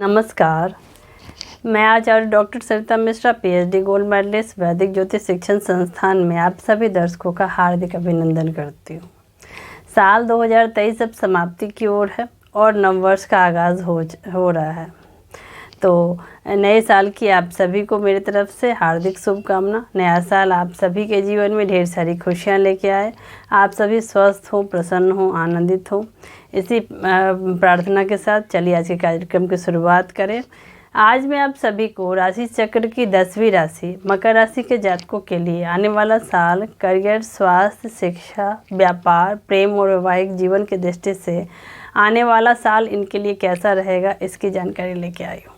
नमस्कार। मैं आचार्य डॉक्टर सरिता Mishra PhD gold medallist वैदिक ज्योतिष शिक्षण संस्थान में आप सभी दर्शकों का हार्दिक अभिनंदन करती हूँ। साल 2023 अब समाप्ति की ओर है और नववर्ष का आगाज़ हो रहा है। तो नए साल की आप सभी को मेरी तरफ से हार्दिक शुभकामना। नया साल आप सभी के जीवन में ढेर सारी खुशियाँ लेके आए। आप सभी स्वस्थ हों, प्रसन्न हों, आनंदित हों। इसी प्रार्थना के साथ चलिए आज के कार्यक्रम की शुरुआत करें। आज मैं आप सभी को राशि चक्र की 10वीं राशि मकर राशि के जातकों के लिए आने वाला साल करियर, स्वास्थ्य, शिक्षा, व्यापार, प्रेम और वैवाहिक जीवन की दृष्टि से आने वाला साल इनके लिए कैसा रहेगा इसकी जानकारी लेके आई हूँ।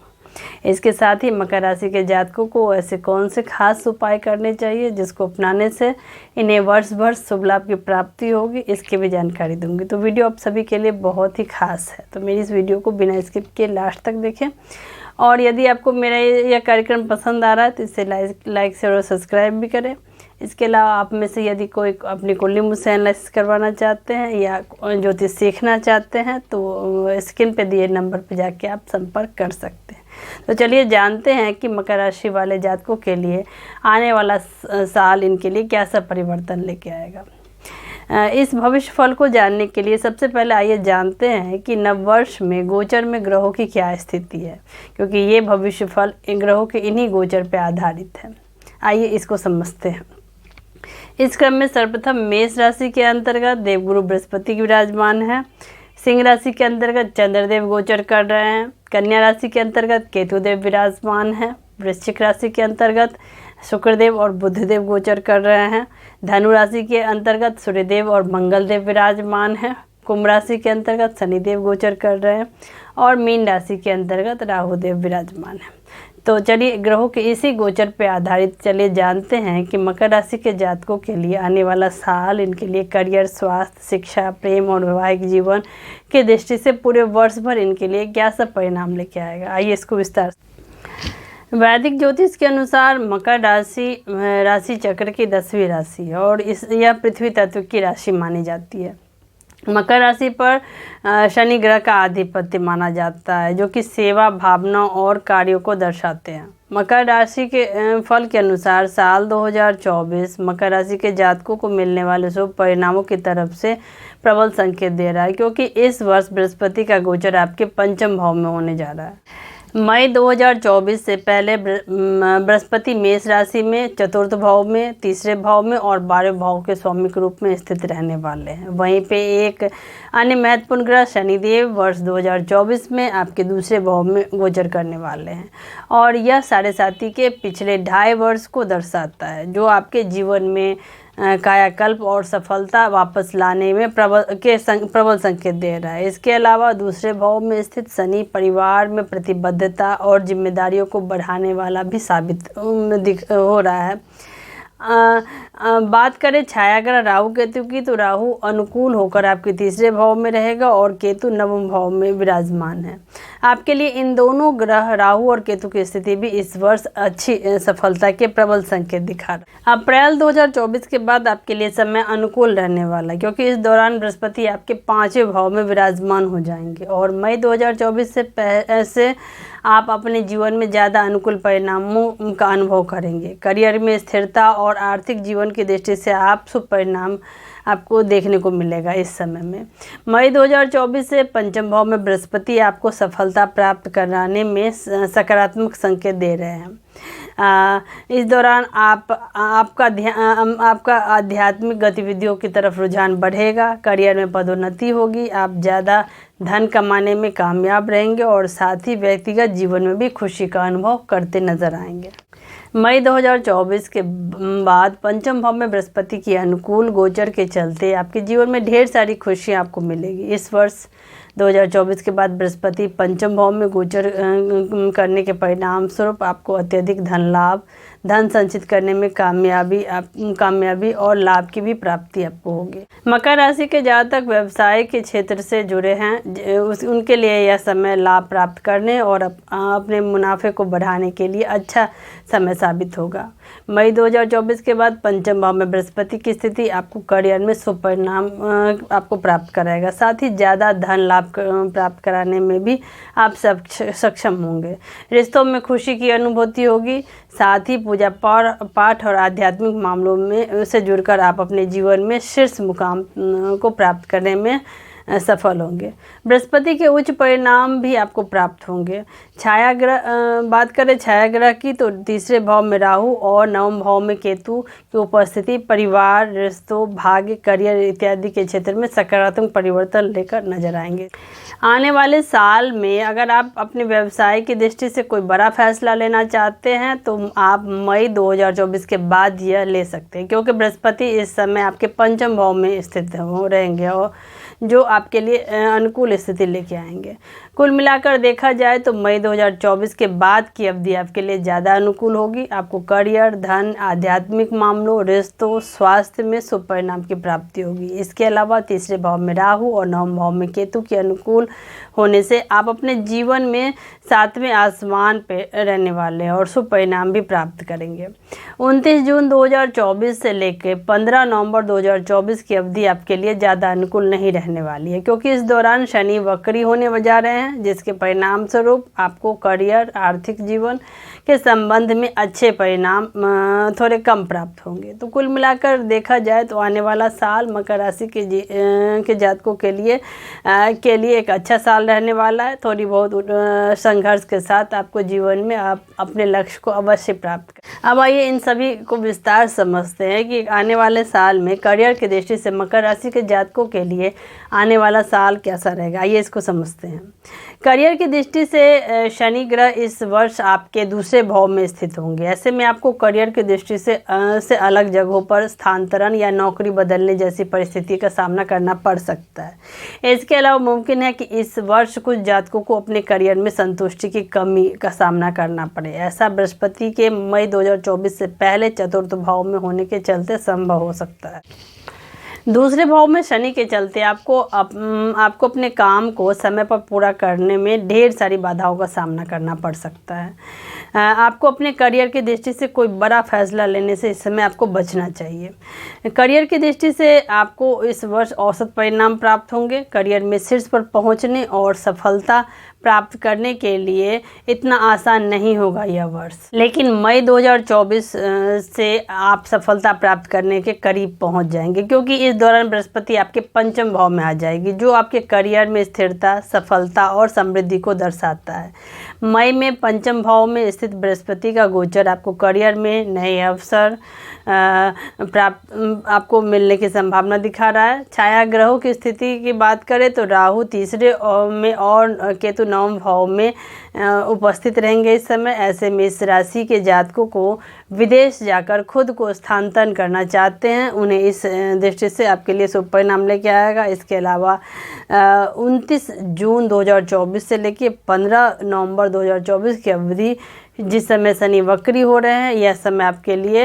इसके साथ ही मकर राशि के जातकों को ऐसे कौन से खास उपाय करने चाहिए जिसको अपनाने से इन्हें वर्ष भर शुभ लाभ की प्राप्ति होगी, इसकी भी जानकारी दूंगी। तो वीडियो आप सभी के लिए बहुत ही खास है, तो मेरी इस वीडियो को बिना स्किप किए लास्ट तक देखें। और यदि आपको मेरा यह कार्यक्रम पसंद आ रहा है तो इसे लाइक शेयर और सब्सक्राइब भी करें। इसके अलावा आप में से यदि कोई अपनी कुंडली मुझसे एनालिसिस करवाना चाहते हैं या ज्योतिष सीखना चाहते हैं तो स्क्रीन पे दिए नंबर पे जाके आप संपर्क कर सकते हैं। तो चलिए जानते हैं कि मकर राशि वाले जातकों के लिए आने वाला साल इनके लिए कैसा परिवर्तन लेके आएगा। इस भविष्य फल को जानने के लिए सबसे पहले आइए जानते हैं कि नववर्ष में गोचर में ग्रहों की क्या स्थिति है, क्योंकि ये भविष्य फल इन ग्रहों के इन्हीं गोचर पर आधारित है। आइए इसको समझते हैं। इस क्रम में सर्वप्रथम मेष राशि के अंतर्गत देवगुरु बृहस्पति विराजमान है। सिंह राशि के अंतर्गत चंद्रदेव गोचर कर रहे हैं। कन्या राशि के अंतर्गत केतुदेव विराजमान है। वृश्चिक राशि के अंतर्गत शुक्रदेव और बुधदेव गोचर कर रहे हैं। धनु राशि के अंतर्गत सूर्यदेव और मंगलदेव विराजमान है। कुंभ राशि के अंतर्गत शनिदेव गोचर कर रहे हैं और मीन राशि के अंतर्गत राहुदेव विराजमान है। तो चलिए ग्रहों के इसी गोचर पर आधारित चलिए जानते हैं कि मकर राशि के जातकों के लिए आने वाला साल इनके लिए करियर, स्वास्थ्य, शिक्षा, प्रेम और वैवाहिक जीवन की दृष्टि से पूरे वर्ष भर इनके लिए क्या सब परिणाम लेके आएगा। आइए इसको विस्तार से। वैदिक ज्योतिष के अनुसार मकर राशि चक्र की 10वीं राशि है और यह पृथ्वी तत्व की राशि मानी जाती है। मकर राशि पर शनि ग्रह का आधिपत्य माना जाता है, जो कि सेवा, भावना और कार्यों को दर्शाते हैं। मकर राशि के फल के अनुसार साल 2024 मकर राशि के जातकों को मिलने वाले शुभ परिणामों की तरफ से प्रबल संकेत दे रहा है, क्योंकि इस वर्ष बृहस्पति का गोचर आपके पंचम भाव में होने जा रहा है। मई 2024 से पहले बृहस्पति मेष राशि में चतुर्थ भाव में, तीसरे भाव में और 12वें भाव के स्वामी के रूप में स्थित रहने वाले हैं। वहीं पे एक अन्य महत्वपूर्ण ग्रह शनिदेव वर्ष 2024 में आपके दूसरे भाव में गोचर करने वाले हैं और यह साढ़े साथी के पिछले 2.5 वर्ष को दर्शाता है, जो आपके जीवन में कायाकल्प और सफलता वापस लाने में प्रबल संकेत दे रहा है। इसके अलावा दूसरे भाव में स्थित शनि परिवार में प्रतिबद्धता और जिम्मेदारियों को बढ़ाने वाला भी साबित हो रहा है। बात करें छायाग्रह राहु केतु की, तो राहु अनुकूल होकर आपके तीसरे भाव में रहेगा और केतु नवम भाव में विराजमान है। आपके लिए इन दोनों ग्रह राहु और केतु की स्थिति भी इस वर्ष अच्छी सफलता के प्रबल संकेत दिखा रहा है। अप्रैल 2024 के बाद आपके लिए समय अनुकूल रहने वाला है, क्योंकि इस दौरान बृहस्पति आपके 5वें भाव में विराजमान हो जाएंगे और मई 2024 से आप अपने जीवन में ज़्यादा अनुकूल परिणामों का अनुभव करेंगे। करियर में स्थिरता और आर्थिक जीवन की दृष्टि से आप शुभ परिणाम आपको देखने को मिलेगा। इस समय में मई 2024 से पंचम भाव में बृहस्पति आपको सफलता प्राप्त कराने में सकारात्मक संकेत दे रहे हैं। इस दौरान आपका आध्यात्मिक गतिविधियों की तरफ रुझान बढ़ेगा। करियर में पदोन्नति होगी। आप ज़्यादा धन कमाने में कामयाब रहेंगे और साथ ही व्यक्तिगत जीवन में भी खुशी का अनुभव करते नजर आएंगे। मई 2024 के बाद पंचम भाव में बृहस्पति की अनुकूल गोचर के चलते आपके जीवन में ढेर सारी खुशियां आपको मिलेगी। इस वर्ष 2024 के बाद बृहस्पति पंचम भाव में गोचर करने के परिणाम स्वरूप आपको अत्यधिक धन लाभ, धन संचित करने में कामयाबी और लाभ की भी प्राप्ति आपको होगी। मकर राशि के जातक व्यवसाय के क्षेत्र से जुड़े हैं, उनके लिए यह समय लाभ प्राप्त करने और अपने मुनाफे को बढ़ाने के लिए अच्छा समय साबित होगा। मई 2024 के बाद पंचम भाव में बृहस्पति की स्थिति आपको करियर में शुभ परिणाम आपको प्राप्त कराएगा। साथ ही ज़्यादा धन लाभ प्राप्त कराने में भी आप सक्षम होंगे। रिश्तों में खुशी की अनुभूति होगी। साथ ही पूजा पाठ और आध्यात्मिक मामलों में से जुड़कर आप अपने जीवन में शीर्ष मुकाम को प्राप्त करने में सफल होंगे। बृहस्पति के उच्च परिणाम भी आपको प्राप्त होंगे। छाया ग्रह बात करें छाया ग्रह की, तो तीसरे भाव में राहु और नवम भाव में केतु की उपस्थिति परिवार, रिश्तों, भाग्य, करियर इत्यादि के क्षेत्र में सकारात्मक परिवर्तन लेकर नजर आएंगे। आने वाले साल में अगर आप अपने व्यवसाय की दृष्टि से कोई बड़ा फैसला लेना चाहते हैं तो आप मई 2024 के बाद यह ले सकते हैं, क्योंकि बृहस्पति इस समय आपके पंचम भाव में स्थित रहेंगे और जो आपके लिए अनुकूल स्थिति लेके आएंगे। कुल मिलाकर देखा जाए तो मई 2024 के बाद की अवधि आपके लिए ज़्यादा अनुकूल होगी। आपको करियर, धन, आध्यात्मिक मामलों, रिश्तों, स्वास्थ्य में शुभ परिणाम की प्राप्ति होगी। इसके अलावा तीसरे भाव में राहु और नवम भाव में केतु के अनुकूल होने से आप अपने जीवन में 7वें आसमान पे रहने वाले हैं और शुभ परिणाम भी प्राप्त करेंगे। 29 जून 2024 से लेकर 15 नवंबर 2024 की अवधि आपके लिए ज़्यादा अनुकूल नहीं रहने वाली है, क्योंकि इस दौरान शनि वक्री होने जा रहे हैं, जिसके परिणाम स्वरूप आपको करियर, आर्थिक जीवन के संबंध में अच्छे परिणाम थोड़े कम प्राप्त होंगे। तो कुल मिलाकर देखा जाए तो आने वाला साल मकर राशि के जातकों के लिए एक अच्छा साल रहने वाला है। थोड़ी बहुत संघर्ष के साथ आपको जीवन में आप अपने लक्ष्य को अवश्य प्राप्त करें। अब आइए इन सभी को विस्तार समझते हैं कि आने वाले साल में करियर की दृष्टि से मकर राशि के जातकों के लिए आने वाला साल कैसा रहेगा। आइए इसको समझते हैं। करियर की दृष्टि से शनि ग्रह इस वर्ष आपके दूसरे भाव में स्थित होंगे। ऐसे में आपको करियर की दृष्टि से अलग जगहों पर स्थानांतरण या नौकरी बदलने जैसी परिस्थिति का सामना करना पड़ सकता है। इसके अलावा मुमकिन है कि इस वर्ष कुछ जातकों को अपने करियर में संतुष्टि की कमी का सामना करना पड़े। ऐसा बृहस्पति के मई 2024 से पहले चतुर्थ भाव में होने के चलते संभव हो सकता है। दूसरे भाव में शनि के चलते आपको आपको अपने काम को समय पर पूरा करने में ढेर सारी बाधाओं का सामना करना पड़ सकता है। आपको अपने करियर की दृष्टि से कोई बड़ा फैसला लेने से इस समय आपको बचना चाहिए। करियर की दृष्टि से आपको इस वर्ष औसत परिणाम प्राप्त होंगे। करियर में शीर्ष पर पहुंचने और सफलता प्राप्त करने के लिए इतना आसान नहीं होगा यह वर्ष, लेकिन मई 2024 से आप सफलता प्राप्त करने के करीब पहुंच जाएंगे, क्योंकि इस दौरान बृहस्पति आपके पंचम भाव में आ जाएगी, जो आपके करियर में स्थिरता, सफलता और समृद्धि को दर्शाता है। मई में पंचम भाव में स्थित बृहस्पति का गोचर आपको करियर में नए अवसर प्राप्त आपको मिलने की संभावना दिखा रहा है। छाया ग्रहों की स्थिति की बात करें तो राहु तीसरे में और केतु नवम भाव में उपस्थित रहेंगे इस समय। ऐसे में इस राशि के जातकों को विदेश जाकर खुद को स्थानांतरण करना चाहते हैं, उन्हें इस दृष्टि से आपके लिए शुभ परिणाम लेके आएगा। इसके अलावा 29 जून 2024 से लेकर 15 नवंबर 2024 की अवधि जिस समय शनि वक्री हो रहे हैं, यह समय आपके लिए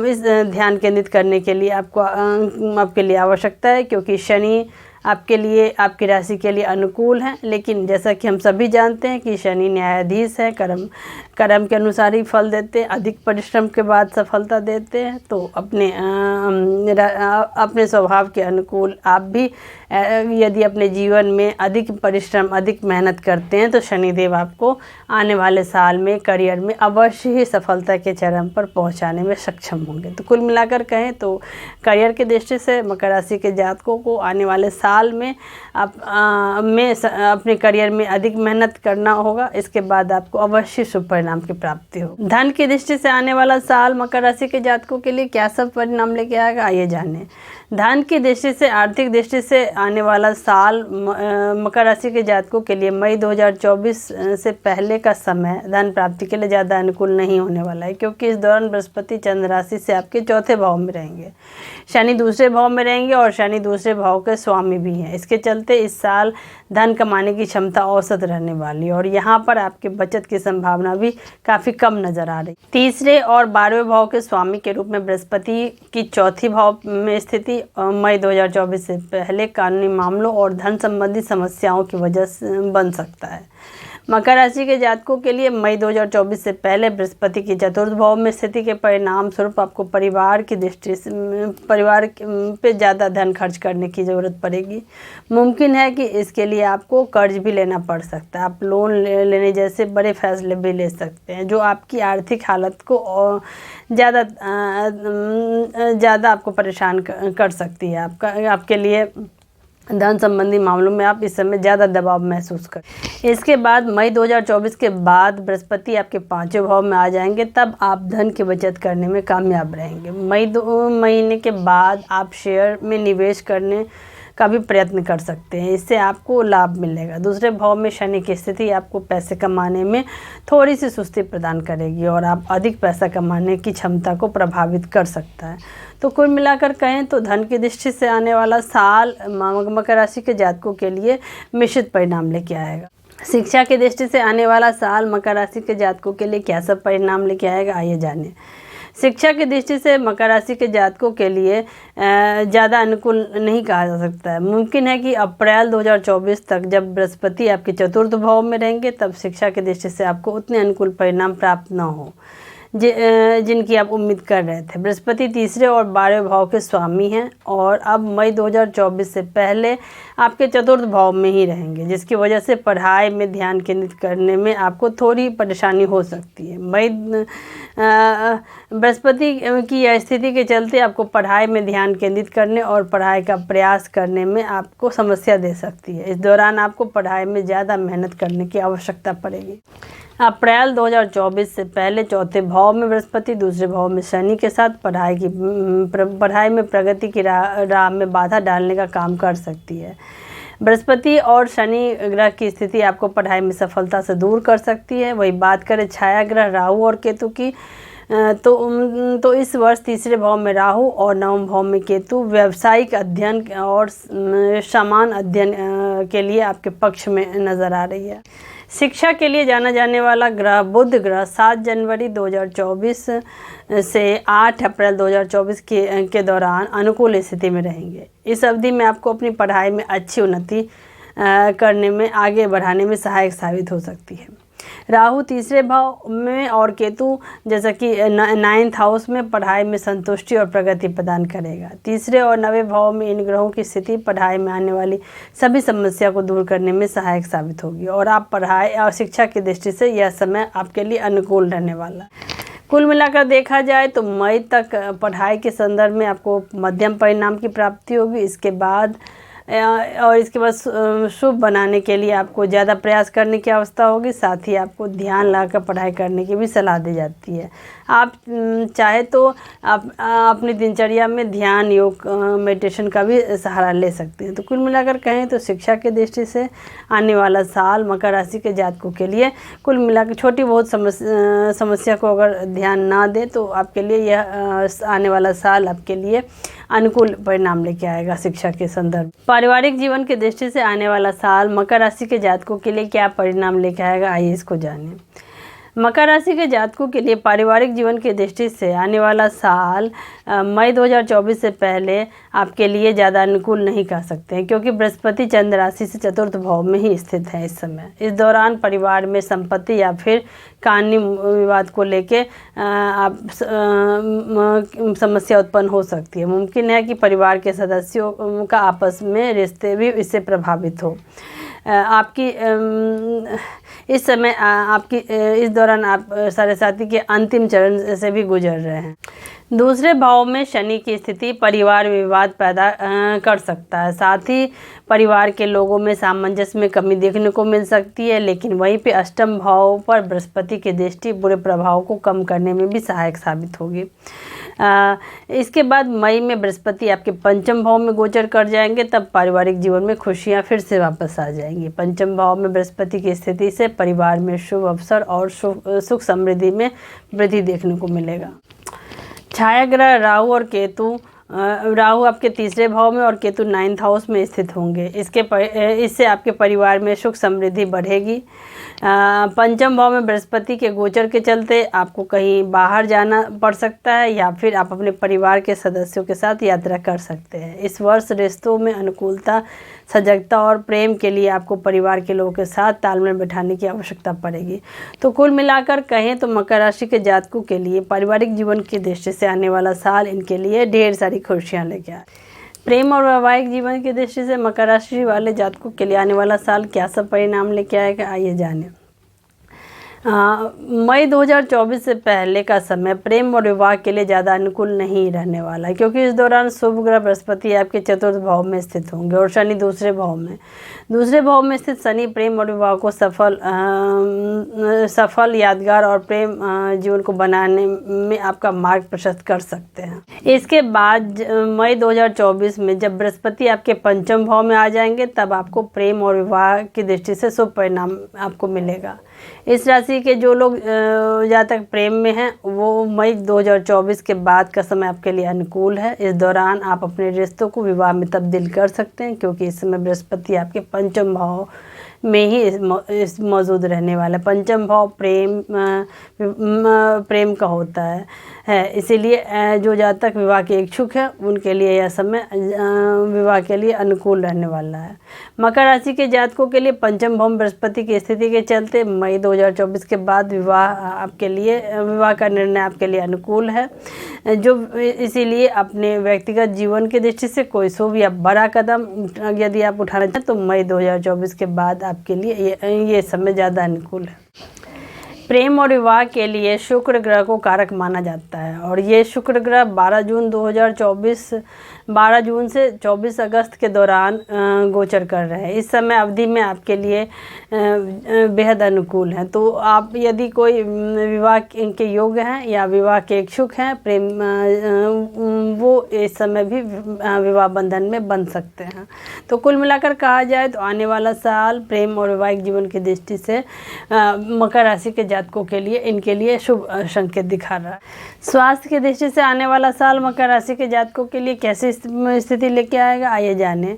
इस ध्यान केंद्रित करने के लिए आपके लिए आवश्यकता है, क्योंकि शनि आपके लिए, आपकी राशि के लिए अनुकूल है। लेकिन जैसा कि हम सभी जानते हैं कि शनि न्यायाधीश है, कर्म के अनुसार ही फल देते हैं, अधिक परिश्रम के बाद सफलता देते हैं। तो अपने स्वभाव के अनुकूल आप भी यदि अपने जीवन में अधिक परिश्रम, अधिक मेहनत करते हैं तो शनिदेव आपको आने वाले साल में करियर में अवश्य ही सफलता के चरम पर पहुंचाने में सक्षम होंगे। तो कुल मिलाकर कहें तो करियर की दृष्टि से मकर राशि के जातकों को आने वाले साल में अपने करियर में अधिक मेहनत करना होगा। इसके बाद आपको अवश्य शुभ परिणाम की प्राप्ति हो। धन की दृष्टि से आने वाला साल मकर राशि के जातकों के लिए क्या सब परिणाम लेके आएगा, आइए जानें। धन की दृष्टि से, आर्थिक दृष्टि से आने वाला साल मकर राशि के जातकों के लिए मई 2024 से पहले का समय धन प्राप्ति के लिए ज़्यादा अनुकूल नहीं होने वाला है, क्योंकि इस दौरान बृहस्पति चंद्र राशि से आपके चौथे भाव में रहेंगे, शनि दूसरे भाव में रहेंगे और शनि दूसरे भाव के स्वामी भी हैं। इसके चलते इस साल धन कमाने की क्षमता औसत रहने वाली है और यहाँ पर आपके बचत की संभावना भी काफ़ी कम नजर आ रही। तीसरे और 12वें भाव के स्वामी के रूप में बृहस्पति की चौथी भाव में स्थिति मई 2024 से पहले कानूनी मामलों और धन संबंधी समस्याओं की वजह से बन सकता है। मकर राशि के जातकों के लिए मई 2024 से पहले बृहस्पति की चतुर्थ भाव में स्थिति के परिणाम स्वरूप आपको परिवार की दृष्टि से परिवार पे ज़्यादा धन खर्च करने की ज़रूरत पड़ेगी। मुमकिन है कि इसके लिए आपको कर्ज भी लेना पड़ सकता है। आप लोन लेने जैसे बड़े फैसले भी ले सकते हैं जो आपकी आर्थिक हालत को ज़्यादा आपको परेशान कर सकती है। आपके लिए धन संबंधी मामलों में आप इस समय ज़्यादा दबाव महसूस करें। इसके बाद मई 2024 के बाद बृहस्पति आपके 5वें भाव में आ जाएंगे, तब आप धन की बचत करने में कामयाब रहेंगे। मई 2 महीने के बाद आप शेयर में निवेश करने का भी प्रयत्न कर सकते हैं, इससे आपको लाभ मिलेगा। दूसरे भाव में शनि की स्थिति आपको पैसे कमाने में थोड़ी सी सुस्ती प्रदान करेगी और आप अधिक पैसा कमाने की क्षमता को प्रभावित कर सकता है। तो कुल मिलाकर कहें तो धन की दृष्टि से आने वाला साल मकर राशि के जातकों के लिए मिश्रित परिणाम लेके आएगा। शिक्षा की दृष्टि से आने वाला साल मकर राशि के जातकों के लिए क्या सब परिणाम लेके आएगा, आइए जानें। शिक्षा की दृष्टि से मकर राशि के जातकों के लिए ज़्यादा अनुकूल नहीं कहा जा सकता है। मुमकिन है कि अप्रैल 2024 तक जब बृहस्पति आपके चतुर्थ भाव में रहेंगे तब शिक्षा की दृष्टि से आपको उतने अनुकूल परिणाम प्राप्त न हो जिनकी आप उम्मीद कर रहे थे। बृहस्पति तीसरे और 12वें भाव के स्वामी हैं और अब मई 2024 से पहले आपके चतुर्थ भाव में ही रहेंगे, जिसकी वजह से पढ़ाई में ध्यान केंद्रित करने में आपको थोड़ी परेशानी हो सकती है। बृहस्पति की यह स्थिति के चलते आपको पढ़ाई में ध्यान केंद्रित करने और पढ़ाई का प्रयास करने में आपको समस्या दे सकती है। इस दौरान आपको पढ़ाई में ज़्यादा मेहनत करने की आवश्यकता पड़ेगी। अप्रैल 2024 से पहले चौथे भाव में बृहस्पति, दूसरे भाव में शनि के साथ पढ़ाई में प्रगति की राह में बाधा डालने का काम कर सकती है। बृहस्पति और शनि ग्रह की स्थिति आपको पढ़ाई में सफलता से दूर कर सकती है। वही बात करें छाया ग्रह राहु और केतु की, तो इस वर्ष तीसरे भाव में राहु और नवम भाव में केतु व्यावसायिक अध्ययन और समान अध्ययन के लिए आपके पक्ष में नज़र आ रही है। शिक्षा के लिए जाना जाने वाला ग्रह बुध ग्रह 7 जनवरी 2024 से 8 अप्रैल 2024 के दौरान अनुकूल स्थिति में रहेंगे। इस अवधि में आपको अपनी पढ़ाई में अच्छी उन्नति करने में आगे बढ़ाने में सहायक साबित हो सकती है। राहु तीसरे भाव में और केतु जैसा कि 9th हाउस में पढ़ाई में संतुष्टि और प्रगति प्रदान करेगा। तीसरे और 9वें भाव में इन ग्रहों की स्थिति पढ़ाई में आने वाली सभी समस्या को दूर करने में सहायक साबित होगी और आप पढ़ाई और शिक्षा की दृष्टि से यह समय आपके लिए अनुकूल रहने वाला है। कुल मिलाकर देखा जाए तो मई तक पढ़ाई के संदर्भ में आपको मध्यम परिणाम की प्राप्ति होगी। इसके बाद शुभ बनाने के लिए आपको ज़्यादा प्रयास करने की आवश्यकता होगी। साथ ही आपको ध्यान लगाकर पढ़ाई करने की भी सलाह दी जाती है। आप चाहे तो आप अपनी दिनचर्या में ध्यान, योग, मेडिटेशन का भी सहारा ले सकते हैं। तो कुल मिलाकर कहें तो शिक्षा की दृष्टि से आने वाला साल मकर राशि के जातकों के लिए कुल मिलाकर छोटी बहुत समस्या को अगर ध्यान ना दे तो आपके लिए यह आने वाला साल आपके लिए अनुकूल परिणाम लेके आएगा। शिक्षा के संदर्भ पारिवारिक जीवन की दृष्टि से आने वाला साल मकर राशि के जातकों के लिए क्या परिणाम लेके आएगा, आइए इसको जानें। मकर राशि के जातकों के लिए पारिवारिक जीवन की दृष्टि से आने वाला साल मई 2024 से पहले आपके लिए ज़्यादा अनुकूल नहीं कह सकते हैं, क्योंकि बृहस्पति चंद्र राशि से चतुर्थ भाव में ही स्थित है इस समय। इस दौरान परिवार में संपत्ति या फिर कानूनी विवाद को लेके आप समस्या उत्पन्न हो सकती है। मुमकिन है कि परिवार के सदस्यों का आपस में रिश्ते भी इससे प्रभावित हो। इस दौरान आप साढ़े साथी के अंतिम चरण से भी गुजर रहे हैं। दूसरे भाव में शनि की स्थिति परिवार विवाद पैदा कर सकता है। साथ ही परिवार के लोगों में सामंजस्य में कमी देखने को मिल सकती है, लेकिन वहीं पे अष्टम भाव पर बृहस्पति की दृष्टि बुरे प्रभाव को कम करने में भी सहायक साबित होगी। इसके बाद मई में बृहस्पति आपके पंचम भाव में गोचर कर जाएंगे, तब पारिवारिक जीवन में खुशियां फिर से वापस आ जाएंगी। पंचम भाव में बृहस्पति की स्थिति से परिवार में शुभ अवसर और सुख समृद्धि में वृद्धि देखने को मिलेगा। छाया ग्रह राहु और केतु, राहु आपके तीसरे भाव में और केतु 9th हाउस में स्थित होंगे। इससे आपके परिवार में सुख समृद्धि बढ़ेगी। पंचम भाव में बृहस्पति के गोचर के चलते आपको कहीं बाहर जाना पड़ सकता है या फिर आप अपने परिवार के सदस्यों के साथ यात्रा कर सकते हैं। इस वर्ष रिश्तों में अनुकूलता सजगता और प्रेम के लिए आपको परिवार के लोगों के साथ तालमेल बैठाने की आवश्यकता पड़ेगी। तो कुल मिलाकर कहें तो मकर राशि के जातकों के लिए पारिवारिक जीवन की दृष्टि से आने वाला साल इनके लिए ढेर सारी खुशियाँ लेके आए। प्रेम और वैवाहिक जीवन की दृष्टि से मकर राशि वाले जातकों के लिए आने वाला साल क्या सब परिणाम लेके आएगा, आइए जानें। मई 2024 से पहले का समय प्रेम और विवाह के लिए ज़्यादा अनुकूल नहीं रहने वाला है, क्योंकि इस दौरान शुभ ग्रह बृहस्पति आपके चतुर्थ भाव में स्थित होंगे और शनि दूसरे भाव में स्थित शनि प्रेम और विवाह को सफल यादगार और प्रेम जीवन को बनाने में आपका मार्ग प्रशस्त कर सकते हैं। इसके बाद मई 2024 में जब बृहस्पति आपके पंचम भाव में आ जाएंगे तब आपको प्रेम और विवाह की दृष्टि से शुभ परिणाम आपको मिलेगा। इस राशि के जो लोग जातक प्रेम में हैं वो मई 2024 के बाद का समय आपके लिए अनुकूल है। इस दौरान आप अपने रिश्तों को विवाह में तब्दील कर सकते हैं, क्योंकि इस समय बृहस्पति आपके पंचम भाव में ही इस मौजूद रहने वाला है। पंचम भाव प्रेम का होता है, इसीलिए जो जातक विवाह के इच्छुक है उनके लिए यह समय विवाह के लिए अनुकूल रहने वाला है। मकर राशि के जातकों के लिए पंचम भाव बृहस्पति की स्थिति के चलते मई 2024 के बाद विवाह का निर्णय आपके लिए अनुकूल है। इसीलिए अपने व्यक्तिगत जीवन की दृष्टि से कोई शुभ या बड़ा कदम यदि आप उठाना चाहें तो मई 2024 के बाद आपके लिए ये समय ज़्यादा अनुकूल है। प्रेम और विवाह के लिए शुक्र ग्रह को कारक माना जाता है और ये शुक्र ग्रह 12 जून से 24 अगस्त के दौरान गोचर कर रहे हैं। इस समय अवधि में आपके लिए बेहद अनुकूल है। तो आप यदि कोई विवाह के योग्य हैं या विवाह के इच्छुक हैं, वो इस समय भी विवाह बंधन में बन सकते हैं। तो कुल मिलाकर कहा जाए तो आने वाला साल प्रेम और वैवाहिक जीवन की दृष्टि से मकर राशि के जातकों के लिए इनके लिए शुभ संकेत दिखा रहा है। स्वास्थ्य की दृष्टि से आने वाला साल मकर राशि के जातकों के लिए कैसी स्थिति लेके आएगा, आइए जानें।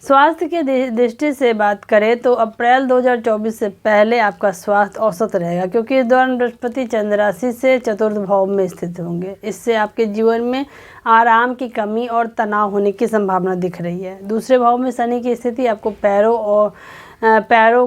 स्वास्थ्य के दृष्टि से बात करें तो अप्रैल 2024 से पहले आपका स्वास्थ्य औसत रहेगा, क्योंकि इस दौरान बृहस्पति चंद्र राशि से चतुर्थ भाव में स्थित होंगे। इससे आपके जीवन में आराम की कमी और तनाव होने की संभावना दिख रही है। दूसरे भाव में शनि की स्थिति आपको पैरों,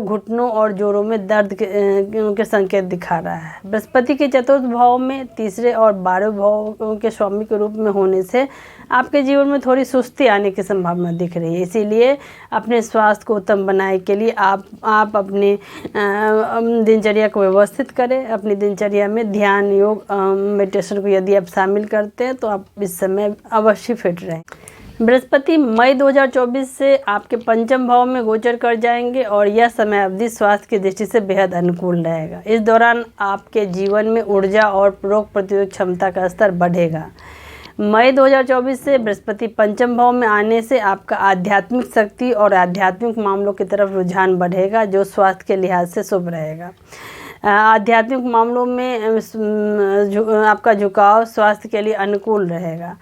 घुटनों और जोड़ों में दर्द के संकेत दिखा रहा है। बृहस्पति के चतुर्थ भाव में तीसरे और 12वें भाव के स्वामी के रूप में होने से आपके जीवन में थोड़ी सुस्ती आने की संभावना दिख रही है। इसीलिए अपने स्वास्थ्य को उत्तम बनाने के लिए आप अपने दिनचर्या को व्यवस्थित करें। अपनी दिनचर्या में ध्यान, योग, मेडिटेशन को यदि आप शामिल करते हैं तो आप इस समय अवश्य फिट रहें। बृहस्पति मई 2024 से आपके पंचम भाव में गोचर कर जाएंगे और यह समय अवधि स्वास्थ्य की दृष्टि से बेहद अनुकूल रहेगा। इस दौरान आपके जीवन में ऊर्जा और रोग प्रतिरोधक क्षमता का स्तर बढ़ेगा। मई 2024 से बृहस्पति पंचम भाव में आने से आपका आध्यात्मिक शक्ति और आध्यात्मिक मामलों की तरफ रुझान बढ़ेगा, जो स्वास्थ्य के लिहाज से शुभ रहेगा। आध्यात्मिक मामलों में आपका झुकाव स्वास्थ्य के लिए अनुकूल रहेगा।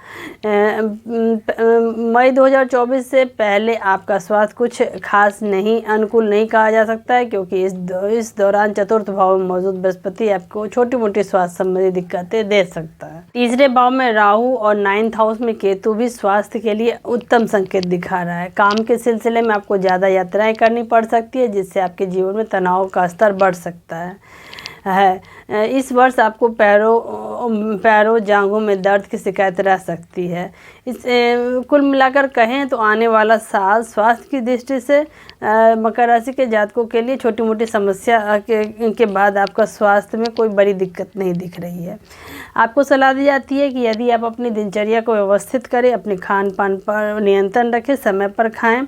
मई 2024 से पहले आपका स्वास्थ्य कुछ खास अनुकूल नहीं कहा जा सकता है, क्योंकि इस दौरान चतुर्थ भाव में मौजूद बृहस्पति आपको छोटी मोटी स्वास्थ्य संबंधी दिक्कतें दे सकता है। तीसरे भाव में राहु और 9th हाउस में केतु भी स्वास्थ्य के लिए उत्तम संकेत दिखा रहा है। काम के सिलसिले में आपको ज़्यादा यात्राएं करनी पड़ सकती है, जिससे आपके जीवन में तनाव का स्तर बढ़ सकता है। इस वर्ष आपको पैरों जांघों में दर्द की शिकायत रह सकती है। कुल मिलाकर कहें तो आने वाला साल स्वास्थ्य की दृष्टि से मकर राशि के जातकों के लिए छोटी मोटी समस्या के बाद आपका स्वास्थ्य में कोई बड़ी दिक्कत नहीं दिख रही है। आपको सलाह दी जाती है कि यदि आप अपनी दिनचर्या को व्यवस्थित करें, अपने खान पान पर नियंत्रण रखें, समय पर खाएं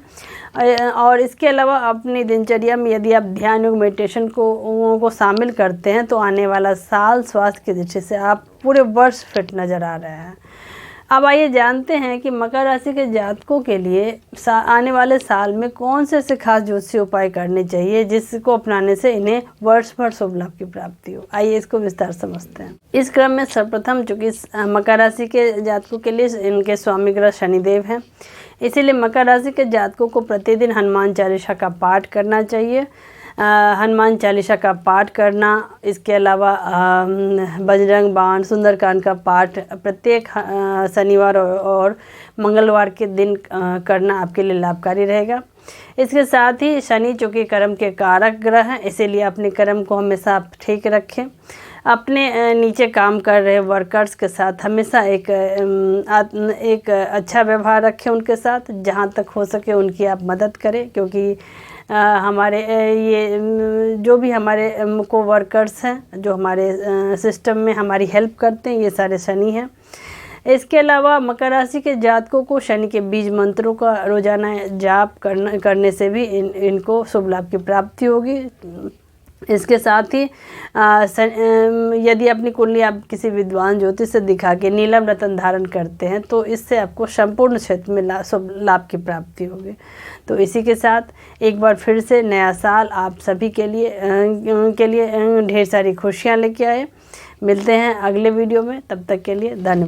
और इसके अलावा अपनी दिनचर्या में यदि आप ध्यान योग मेडिटेशन को शामिल करते हैं तो आने वाला साल स्वास्थ्य की दृष्टि से आप पूरे वर्ष फिट नज़र आ रहे हैं। अब आइए जानते हैं कि मकर राशि के जातकों के लिए आने वाले साल में कौन से ऐसे खास ज्योतिषीय उपाय करने चाहिए जिसको अपनाने से इन्हें वर्ष भर शुभ लाभ की प्राप्ति हो। आइए इसको विस्तार समझते हैं। इस क्रम में सर्वप्रथम चूँकि मकर राशि के जातकों के लिए इनके स्वामी ग्रह शनिदेव हैं, इसीलिए मकर राशि के जातकों को प्रतिदिन हनुमान चालीसा का पाठ करना चाहिए। हनुमान चालीसा का पाठ करना, इसके अलावा बजरंग बाण, सुंदरकांड का पाठ प्रत्येक शनिवार और मंगलवार के दिन करना आपके लिए लाभकारी रहेगा। इसके साथ ही शनि चूँकि कर्म के कारक ग्रह हैं, इसीलिए अपने कर्म को हमेशा आप ठीक रखें। अपने नीचे काम कर रहे वर्कर्स के साथ हमेशा एक अच्छा व्यवहार रखें उनके साथ, जहाँ तक हो सके उनकी आप मदद करें, क्योंकि हमारे ये जो भी हमारे को वर्कर्स हैं जो हमारे सिस्टम में हमारी हेल्प करते हैं, ये सारे शनि हैं। इसके अलावा मकर राशि के जातकों को शनि के बीज मंत्रों का रोजाना जाप करने से भी इनको शुभ लाभ की प्राप्ति होगी। इसके साथ ही यदि अपनी कुंडली आप किसी विद्वान ज्योतिष से दिखा के नीलम रत्न धारण करते हैं तो इससे आपको संपूर्ण क्षेत्र में शुभ लाभ की प्राप्ति होगी। तो इसी के साथ एक बार फिर से नया साल आप सभी के लिए ढेर सारी खुशियां लेके आए। मिलते हैं अगले वीडियो में, तब तक के लिए धन्यवाद।